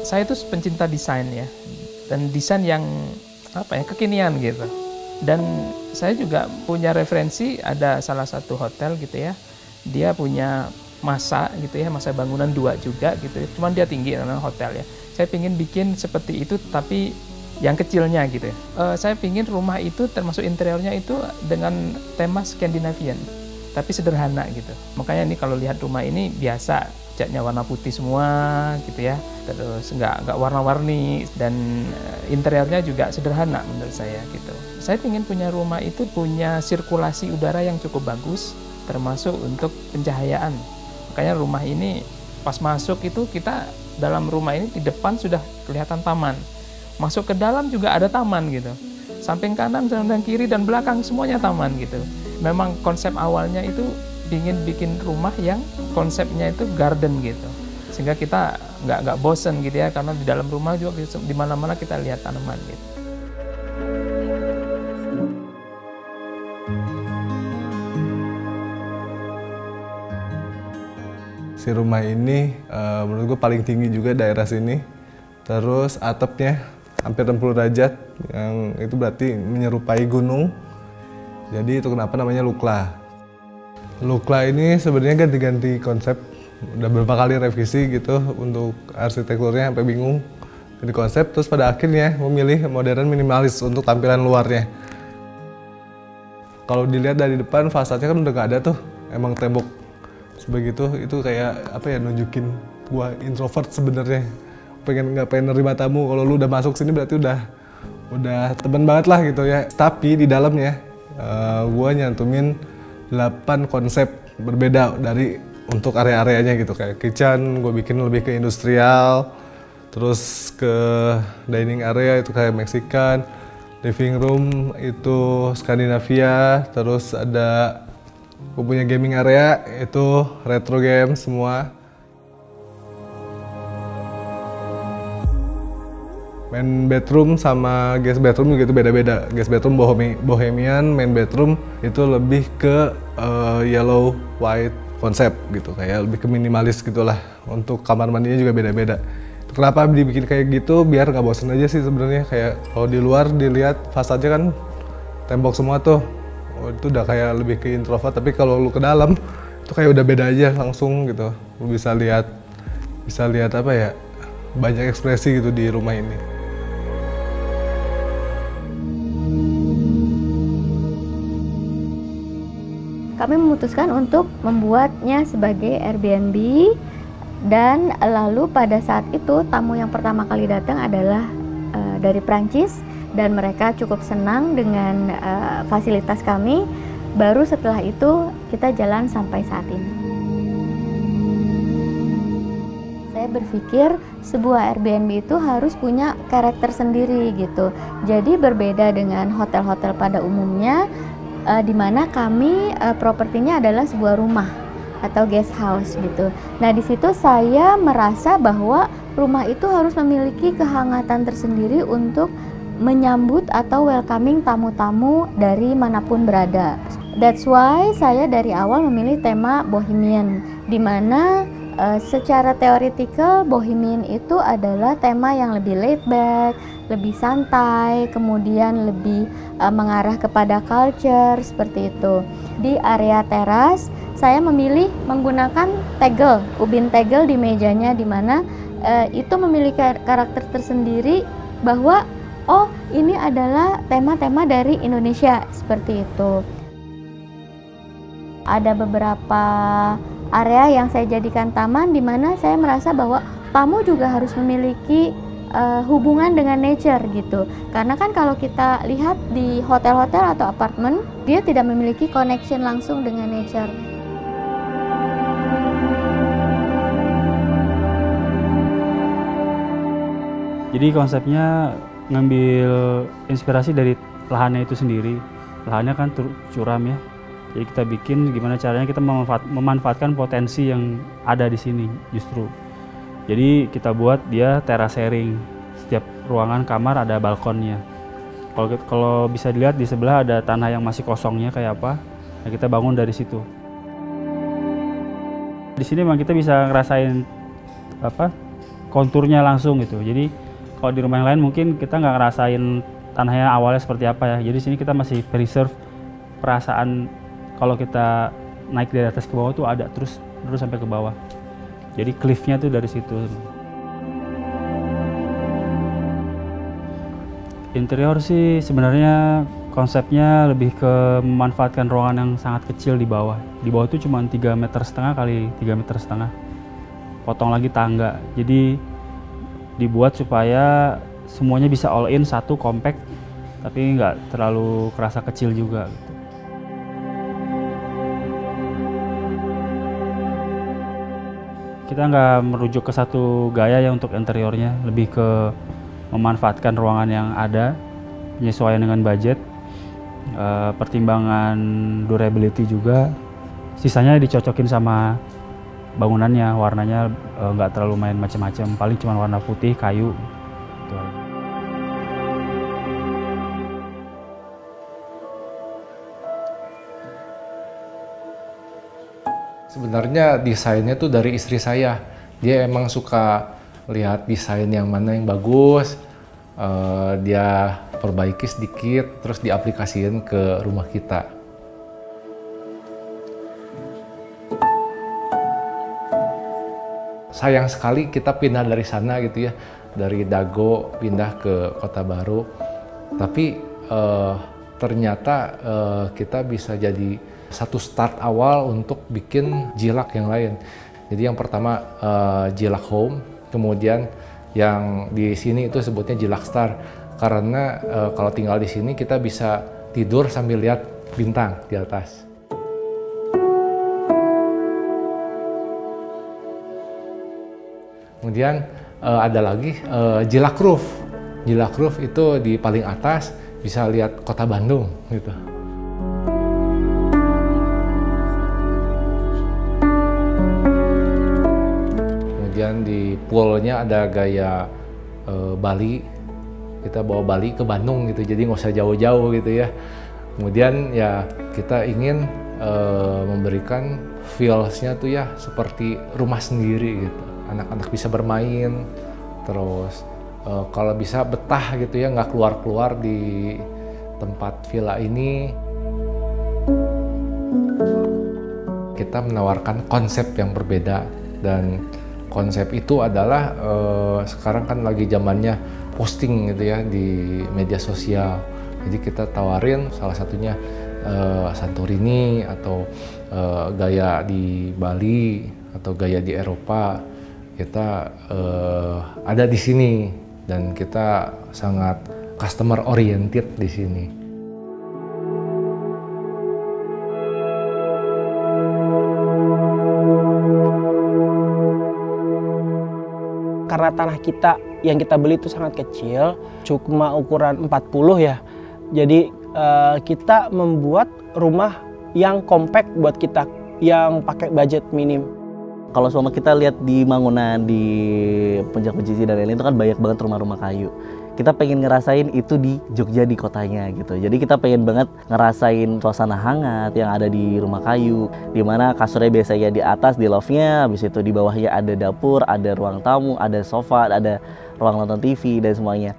Saya itu pencinta desain ya, dan desain yang kekinian gitu. Dan saya juga punya referensi, ada salah satu hotel gitu ya, dia punya masa gitu ya, masa bangunan 2 juga gitu ya, cuman dia tinggi karena hotel ya. Saya ingin bikin seperti itu tapi yang kecilnya gitu ya. Saya ingin rumah itu termasuk interiornya itu dengan tema Scandinavian, tapi sederhana gitu. Makanya ini kalau lihat rumah ini biasa, catnya warna putih semua gitu ya, terus nggak warna-warni, dan interiornya juga sederhana menurut saya gitu. Saya ingin punya rumah itu punya sirkulasi udara yang cukup bagus, termasuk untuk pencahayaan. Makanya rumah ini pas masuk itu kita dalam rumah ini di depan sudah kelihatan taman, masuk ke dalam juga ada taman gitu, samping kanan, samping kiri dan belakang semuanya taman gitu. Memang konsep awalnya itu ingin bikin rumah yang konsepnya itu garden gitu, sehingga kita nggak bosen gitu ya, karena di dalam rumah juga di mana-mana kita lihat tanaman gitu. Si rumah ini menurut gue paling tinggi juga daerah sini, terus atapnya hampir 60 derajat, yang itu berarti menyerupai gunung, jadi itu kenapa namanya Lukla. Lukla ini sebenarnya ganti-ganti konsep, udah beberapa kali revisi gitu untuk arsitekturnya sampai bingung ganti konsep, terus pada akhirnya memilih modern minimalis untuk tampilan luarnya. Kalau dilihat dari depan fasadnya kan udah nggak ada tuh, emang tembok sebegitu, itu kayak apa ya, nunjukin gua introvert sebenarnya, nggak pengen nerima tamu. Kalau lu udah masuk sini berarti udah temen banget lah gitu ya. Tapi di dalamnya gua nyantumin 8 konsep berbeda dari untuk area-areanya gitu, kayak kitchen gue bikin lebih ke industrial, terus ke dining area itu kayak Mexican, living room itu Skandinavia, terus ada gue punya gaming area itu retro game semua. Main bedroom sama guest bedroom gitu beda-beda. Guest bedroom bohemian, main bedroom itu lebih ke yellow white konsep gitu, kayak lebih ke minimalis gitulah. Untuk kamar mandinya juga beda-beda. Kenapa dibikin kayak gitu? Biar nggak bosen aja sih sebenarnya. Kayak kalau di luar dilihat fasadnya kan tembok semua tuh, itu udah kayak lebih ke introvert. Tapi kalau lu ke dalam itu kayak udah beda aja langsung gitu. Lu bisa lihat apa ya, banyak ekspresi gitu di rumah ini. Kami memutuskan untuk membuatnya sebagai Airbnb, dan lalu pada saat itu tamu yang pertama kali datang adalah dari Prancis, dan mereka cukup senang dengan fasilitas kami. Baru setelah itu kita jalan sampai saat ini. Saya berpikir sebuah Airbnb itu harus punya karakter sendiri gitu. Jadi berbeda dengan hotel-hotel pada umumnya, di mana kami propertinya adalah sebuah rumah atau guest house gitu. Nah, di situ saya merasa bahwa rumah itu harus memiliki kehangatan tersendiri untuk menyambut atau welcoming tamu-tamu dari manapun berada. That's why saya dari awal memilih tema bohemian, di mana secara teoretikal bohemian itu adalah tema yang lebih laid back, lebih santai, kemudian lebih mengarah kepada culture seperti itu. Di area teras saya memilih menggunakan tegel, ubin tegel di mejanya, di mana itu memiliki karakter tersendiri bahwa oh, ini adalah tema-tema dari Indonesia seperti itu. Ada beberapa area yang saya jadikan taman, di mana saya merasa bahwa tamu juga harus memiliki hubungan dengan nature gitu. Karena kan kalau kita lihat di hotel-hotel atau apartemen, dia tidak memiliki connection langsung dengan nature. Jadi konsepnya ngambil inspirasi dari lahannya itu sendiri. Lahannya kan curam ya. Jadi kita bikin gimana caranya kita memanfaatkan potensi yang ada di sini justru. Jadi kita buat dia teras sharing. Setiap ruangan kamar ada balkonnya. Kalau bisa dilihat di sebelah ada tanah yang masih kosongnya kayak apa. Nah, kita bangun dari situ. Di sini memang kita bisa ngerasain konturnya langsung gitu. Jadi kalau di rumah yang lain mungkin kita nggak ngerasain tanahnya awalnya seperti apa ya. Jadi sini kita masih preserve perasaan kalau kita naik dari atas ke bawah tuh ada terus sampai ke bawah. Jadi cliffnya tuh dari situ. Interior sih sebenarnya konsepnya lebih ke memanfaatkan ruangan yang sangat kecil di bawah. Di bawah itu cuma 3,5 meter kali 3,5 meter. Potong lagi tangga. Jadi dibuat supaya semuanya bisa all in satu compact, tapi nggak terlalu kerasa kecil juga. Gitu. Kita nggak merujuk ke satu gaya ya untuk interiornya, lebih ke memanfaatkan ruangan yang ada, penyesuaian dengan budget, pertimbangan durability juga, sisanya dicocokin sama bangunannya, warnanya nggak terlalu main macam-macam, paling cuma warna putih, kayu. Gitu. Sebenarnya desainnya tuh dari istri saya. Dia emang suka lihat desain yang mana yang bagus, dia perbaiki sedikit, terus diaplikasikan ke rumah kita. Sayang sekali kita pindah dari sana gitu ya, dari Dago pindah ke Kota Baru. Tapi ternyata kita bisa jadi satu start awal untuk bikin Jilak yang lain. Jadi yang pertama Jilak Home, kemudian yang di sini itu sebutnya Jilak Star, karena kalau tinggal di sini kita bisa tidur sambil lihat bintang di atas. Kemudian ada lagi Jilak Roof. Jilak Roof itu di paling atas bisa lihat kota Bandung gitu. Kemudian di poolnya ada gaya Bali, kita bawa Bali ke Bandung gitu, jadi nggak usah jauh-jauh gitu ya. Kemudian ya kita ingin memberikan feels-nya tuh ya seperti rumah sendiri gitu. Anak-anak bisa bermain, terus kalau bisa betah gitu ya, nggak keluar-keluar di tempat villa ini. Kita menawarkan konsep yang berbeda, dan konsep itu adalah sekarang kan lagi zamannya posting gitu ya di media sosial. Jadi kita tawarin salah satunya Santorini atau gaya di Bali atau gaya di Eropa. Kita ada di sini dan kita sangat customer oriented di sini. Karena tanah kita yang kita beli itu sangat kecil, cuma ukuran 40 ya. Jadi kita membuat rumah yang compact buat kita, yang pakai budget minim. Kalau selama kita lihat di Mangunan, di Puncak Becisi dan lain-lain itu kan banyak banget rumah-rumah kayu. Kita pengen ngerasain itu di Jogja, di kotanya gitu. Jadi kita pengen banget ngerasain suasana hangat yang ada di rumah kayu, di mana kasurnya biasanya di atas, di loft-nya, habis itu di bawahnya ada dapur, ada ruang tamu, ada sofa, ada ruang nonton TV dan semuanya.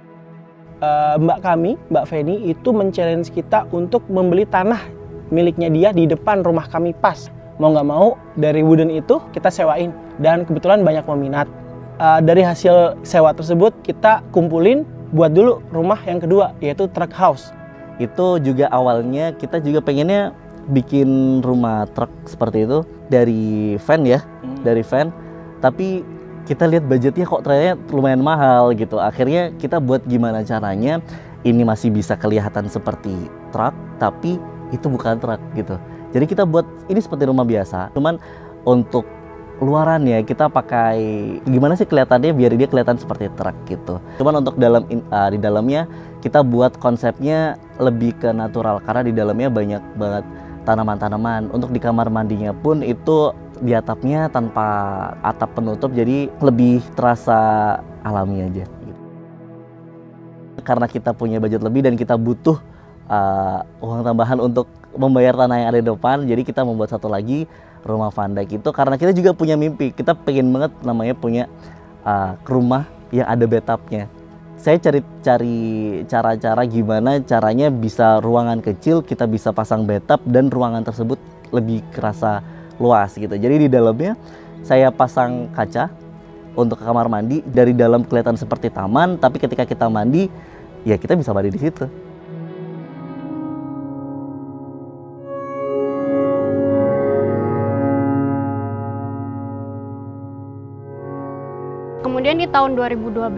Mbak Feni itu men-challenge kita untuk membeli tanah miliknya dia di depan rumah kami pas. Mau nggak mau dari wooden itu kita sewain, dan kebetulan banyak peminat. Dari hasil sewa tersebut kita kumpulin buat dulu rumah yang kedua, yaitu truck house. Itu juga awalnya kita juga pengennya bikin rumah truk seperti itu dari van ya, dari van. Tapi kita lihat budgetnya kok ternyata lumayan mahal gitu. Akhirnya kita buat gimana caranya ini masih bisa kelihatan seperti truk, tapi itu bukan truk gitu. Jadi kita buat ini seperti rumah biasa, cuman untuk luarannya kita pakai gimana sih kelihatannya biar dia kelihatan seperti truk gitu. Cuman untuk di dalamnya kita buat konsepnya lebih ke natural, karena di dalamnya banyak banget tanaman-tanaman. Untuk di kamar mandinya pun itu di atapnya tanpa atap penutup, jadi lebih terasa alami aja. Karena kita punya budget lebih dan kita butuh uang tambahan untuk membayar tanah yang ada di depan, jadi kita membuat satu lagi rumah Van Dijk itu karena kita juga punya mimpi. Kita pengen banget namanya punya ke rumah yang ada bathtubnya. Saya cari cara-cara gimana caranya bisa ruangan kecil kita bisa pasang bathtub dan ruangan tersebut lebih kerasa luas gitu. Jadi di dalamnya saya pasang kaca untuk ke kamar mandi, dari dalam kelihatan seperti taman, tapi ketika kita mandi ya kita bisa mandi di situ. Kemudian di tahun 2012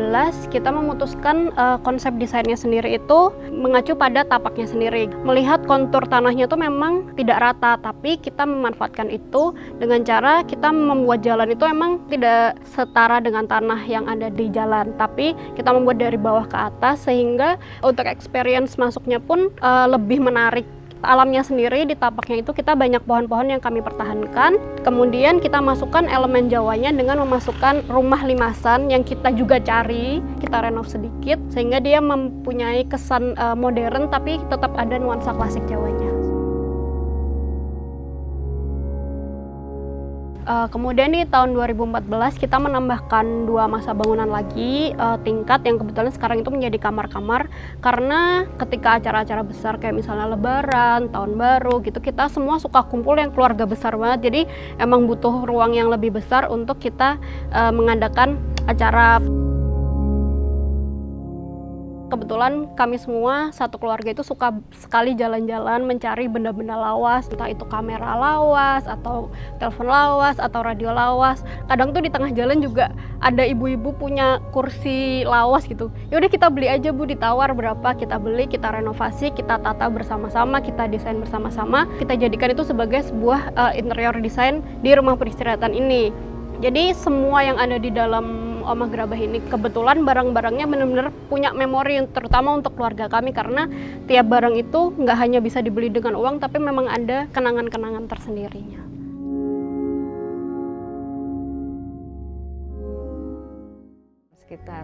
kita memutuskan konsep desainnya sendiri itu mengacu pada tapaknya sendiri. Melihat kontur tanahnya itu memang tidak rata, tapi kita memanfaatkan itu dengan cara kita membuat jalan itu emang tidak setara dengan tanah yang ada di jalan, tapi kita membuat dari bawah ke atas sehingga untuk experience masuknya pun lebih menarik. Alamnya sendiri di tapaknya itu kita banyak pohon-pohon yang kami pertahankan. Kemudian kita masukkan elemen Jawanya dengan memasukkan rumah limasan yang kita juga cari, kita renov sedikit sehingga dia mempunyai kesan modern tapi tetap ada nuansa klasik Jawanya. Kemudian di tahun 2014 kita menambahkan 2 masa bangunan lagi tingkat yang kebetulan sekarang itu menjadi kamar-kamar, karena ketika acara-acara besar kayak misalnya Lebaran, Tahun Baru gitu, kita semua suka kumpul yang keluarga besar banget, jadi emang butuh ruang yang lebih besar untuk kita mengadakan acara. Kebetulan kami semua satu keluarga itu suka sekali jalan-jalan mencari benda-benda lawas, entah itu kamera lawas, atau telepon lawas, atau radio lawas. Kadang tuh di tengah jalan juga ada ibu-ibu punya kursi lawas gitu. Yaudah kita beli aja Bu, ditawar berapa, kita beli, kita renovasi, kita tata bersama-sama, kita desain bersama-sama. Kita jadikan itu sebagai sebuah interior desain di rumah peristirahatan ini. Jadi semua yang ada di dalam Omah Gerabah ini kebetulan barang-barangnya benar-benar punya memori, terutama untuk keluarga kami, karena tiap barang itu nggak hanya bisa dibeli dengan uang, tapi memang ada kenangan-kenangan tersendirinya. Sekitar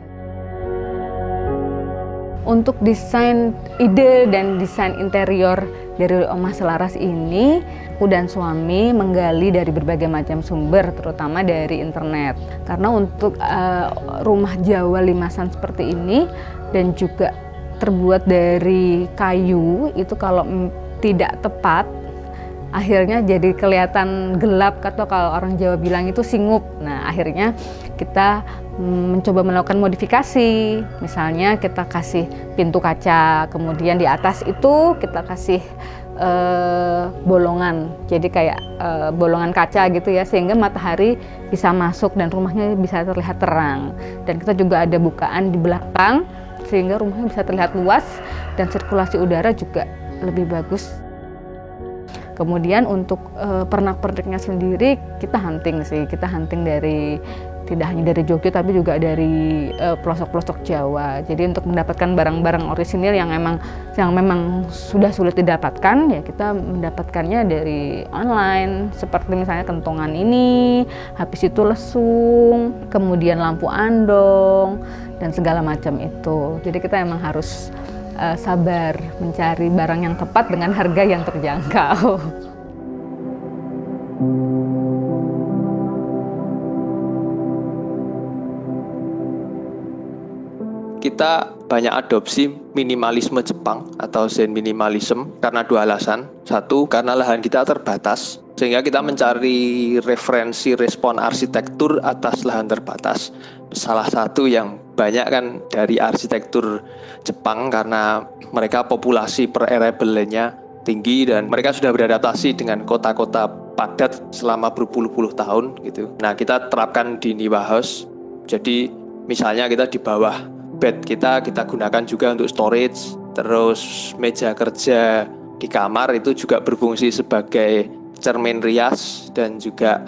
untuk desain ide dan desain interior dari Omah Selaras ini, aku dan suami menggali dari berbagai macam sumber, terutama dari internet. Karena untuk rumah Jawa limasan seperti ini dan juga terbuat dari kayu, itu kalau tidak tepat akhirnya jadi kelihatan gelap, atau kalau orang Jawa bilang itu singup. Nah, akhirnya kita mencoba melakukan modifikasi. Misalnya kita kasih pintu kaca, kemudian di atas itu kita kasih bolongan, jadi kayak bolongan kaca gitu ya, sehingga matahari bisa masuk dan rumahnya bisa terlihat terang. Dan kita juga ada bukaan di belakang sehingga rumahnya bisa terlihat luas dan sirkulasi udara juga lebih bagus. Kemudian untuk pernak-perniknya sendiri kita hunting sih, kita hunting dari tidak hanya dari Jogja tapi juga dari pelosok-pelosok Jawa. Jadi untuk mendapatkan barang-barang orisinil yang memang sudah sulit didapatkan, ya kita mendapatkannya dari online, seperti misalnya kentongan ini, habis itu lesung, kemudian lampu andong dan segala macam itu. Jadi kita emang harus sabar mencari barang yang tepat dengan harga yang terjangkau. Kita banyak adopsi minimalisme Jepang atau Zen minimalism karena 2 alasan. 1, karena lahan kita terbatas, sehingga kita mencari referensi respon arsitektur atas lahan terbatas. Salah satu yang banyak kan dari arsitektur Jepang, karena mereka populasi per arable-nya tinggi dan mereka sudah beradaptasi dengan kota-kota padat selama berpuluh-puluh tahun gitu. Nah, kita terapkan di Niwa House. Jadi misalnya kita di bawah bed kita gunakan juga untuk storage, terus meja kerja di kamar itu juga berfungsi sebagai cermin rias dan juga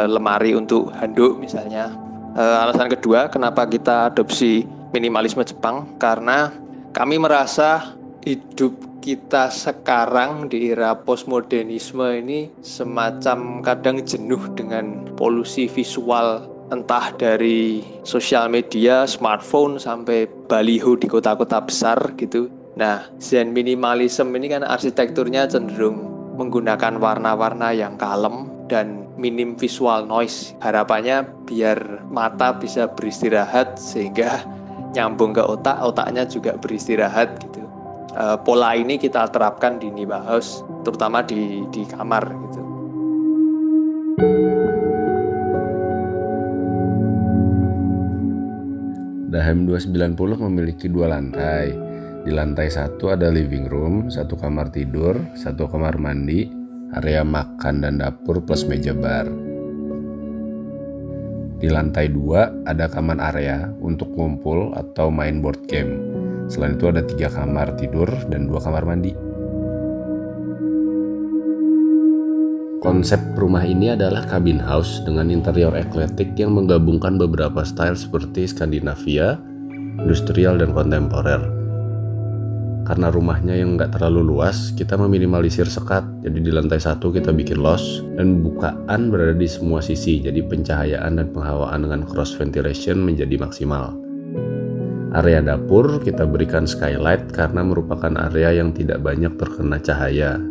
lemari untuk handuk misalnya. Alasan kedua kenapa kita adopsi minimalisme Jepang, karena kami merasa hidup kita sekarang di era postmodernisme ini semacam kadang jenuh dengan polusi visual, entah dari sosial media, smartphone, sampai baliho di kota-kota besar gitu. Nah, Zen minimalism ini kan arsitekturnya cenderung menggunakan warna-warna yang kalem dan minim visual noise. Harapannya biar mata bisa beristirahat sehingga nyambung ke otak, otaknya juga beristirahat gitu. Pola ini kita terapkan di Niwa House, terutama di kamar gitu. Dahem 290 memiliki 2 lantai. Di lantai 1 ada living room, 1 kamar tidur, 1 kamar mandi, area makan dan dapur plus meja bar. Di lantai 2 ada common area untuk ngumpul atau main board game. Selain itu ada 3 kamar tidur dan 2 kamar mandi. Konsep rumah ini adalah cabin house dengan interior ekletik yang menggabungkan beberapa style seperti Skandinavia, industrial, dan kontemporer. Karena rumahnya yang nggak terlalu luas, kita meminimalisir sekat. Jadi di lantai 1 kita bikin loft dan bukaan berada di semua sisi. Jadi pencahayaan dan penghawaan dengan cross ventilation menjadi maksimal. Area dapur kita berikan skylight karena merupakan area yang tidak banyak terkena cahaya.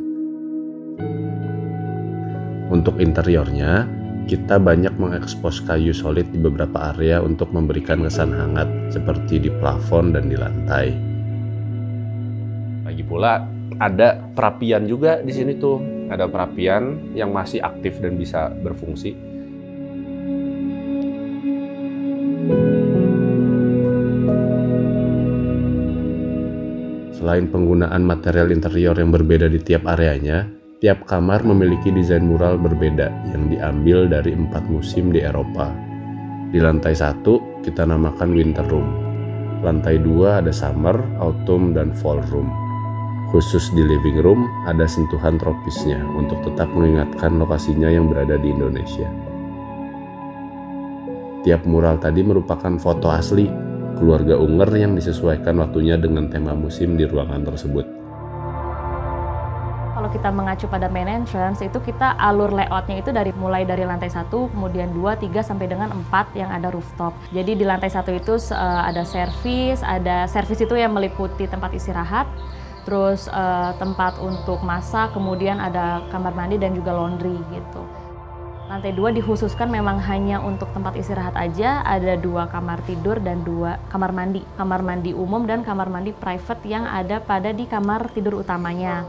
Untuk interiornya, kita banyak mengekspos kayu solid di beberapa area untuk memberikan kesan hangat seperti di plafon dan di lantai. Lagi pula ada perapian juga di sini tuh. Ada perapian yang masih aktif dan bisa berfungsi. Selain penggunaan material interior yang berbeda di tiap areanya, tiap kamar memiliki desain mural berbeda yang diambil dari 4 musim di Eropa. Di lantai 1 kita namakan winter room. Lantai 2 ada summer, autumn, dan fall room. Khusus di living room ada sentuhan tropisnya untuk tetap mengingatkan lokasinya yang berada di Indonesia. Tiap mural tadi merupakan foto asli keluarga Unger yang disesuaikan waktunya dengan tema musim di ruangan tersebut. Kalau kita mengacu pada main entrance, itu kita alur layoutnya itu mulai dari lantai 1, kemudian 2, 3, sampai dengan 4 yang ada rooftop. Jadi di lantai 1 itu ada servis itu yang meliputi tempat istirahat, terus tempat untuk masak, kemudian ada kamar mandi dan juga laundry gitu. Lantai 2 dikhususkan memang hanya untuk tempat istirahat aja, ada 2 kamar tidur dan 2 kamar mandi. Kamar mandi umum dan kamar mandi private yang ada di kamar tidur utamanya.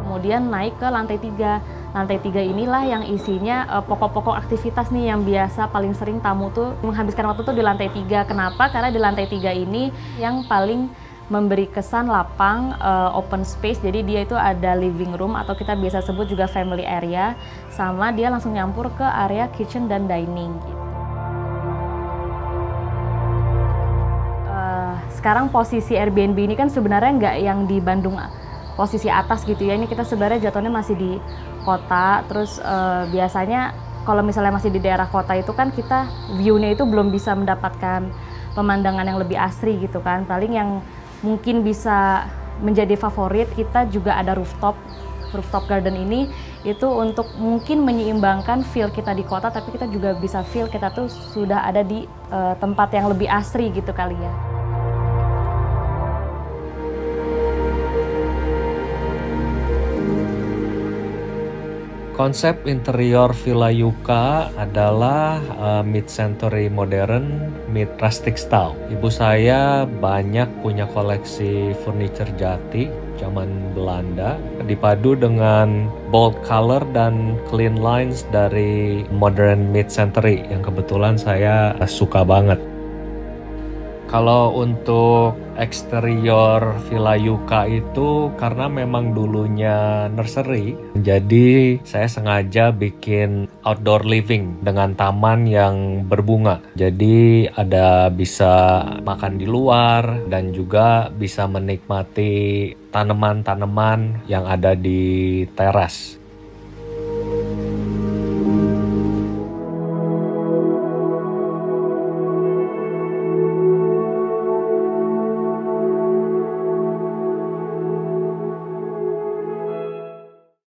Kemudian naik ke lantai 3. Lantai 3 inilah yang isinya pokok-pokok aktivitas nih yang biasa paling sering tamu tuh menghabiskan waktu tuh di lantai 3. Kenapa? Karena di lantai 3 ini yang paling memberi kesan lapang, open space. Jadi dia itu ada living room atau kita biasa sebut juga family area, sama dia langsung nyampur ke area kitchen dan dining gitu. Sekarang posisi Airbnb ini kan sebenarnya nggak yang di Bandung posisi atas gitu ya, ini kita sebenarnya jatuhnya masih di kota. Terus biasanya kalau misalnya masih di daerah kota itu kan kita view-nya itu belum bisa mendapatkan pemandangan yang lebih asri gitu kan. Paling yang mungkin bisa menjadi favorit kita juga ada rooftop garden ini, itu untuk mungkin menyeimbangkan feel kita di kota, tapi kita juga bisa feel kita tuh sudah ada di tempat yang lebih asri gitu kali ya. Konsep interior Villa Yuka adalah mid-century modern, mid-rustic style. Ibu saya banyak punya koleksi furniture jati zaman Belanda, dipadu dengan bold color dan clean lines dari modern mid-century yang kebetulan saya suka banget. Kalau untuk eksterior Villa Yuka itu karena memang dulunya nursery, jadi saya sengaja bikin outdoor living dengan taman yang berbunga. Jadi ada bisa makan di luar dan juga bisa menikmati tanaman-tanaman yang ada di teras.